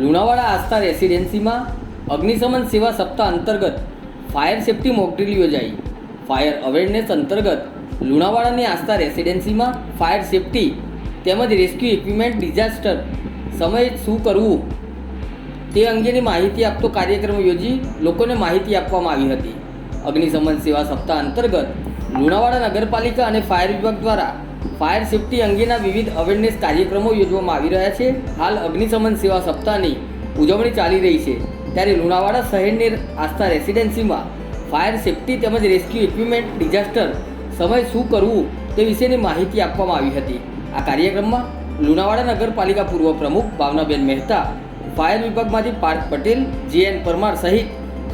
લુણાવાડા આસ્થા રેસિડેન્સીમાં અગ્નિશમન સેવા સપ્તાહ અંતર્ગત ફાયર સેફ્ટી મોકડ્રીલ યોજાઈ. ફાયર અવેરનેસ અંતર્ગત લુણાવાડાની આસ્થા રેસિડેન્સીમાં ફાયર સેફ્ટી તેમજ રેસ્ક્યુ ઇક્વિપમેન્ટ ડિઝાસ્ટર સમયે શું કરવું તે અંગેની માહિતી આપતો કાર્યક્રમ યોજી લોકોને માહિતી આપવામાં આવી હતી. અગ્નિશમન સેવા સપ્તાહ અંતર્ગત લુણાવાડા નગરપાલિકા અને ફાયર વિભાગ દ્વારા ફાયર સેફ્ટી અંગેના વિવિધ અવેરનેસ કાર્યક્રમો યોજવામાં આવી રહ્યા છે. હાલ અગ્નિશમન સેવા સપ્તાહની ઉજવણી ચાલી રહી છે, ત્યારે લુણાવાડા શહેરની આસ્થા રેસિડેન્સીમાં ફાયર સેફ્ટી તેમજ રેસ્ક્યુ ઇક્વિપમેન્ટ ડિઝાસ્ટર સમયે શું કરવું તે વિશેની માહિતી આપવામાં આવી હતી. આ કાર્યક્રમમાં લુણાવાડા નગરપાલિકા પૂર્વ પ્રમુખ ભાવનાબેન મહેતા, ફાયર વિભાગમાંથી પાર્થ પટેલ, જે.એન. પરમાર સહિત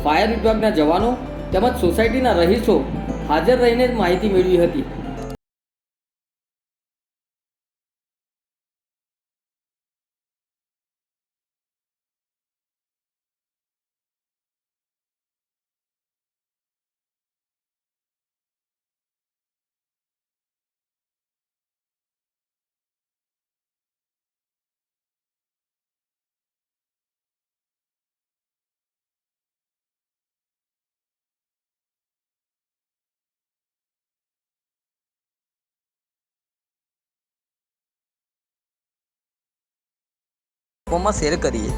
ફાયર વિભાગના જવાનો તેમજ સોસાયટીના રહીશો હાજર રહીને માહિતી મેળવી હતી. શેર કરીએ.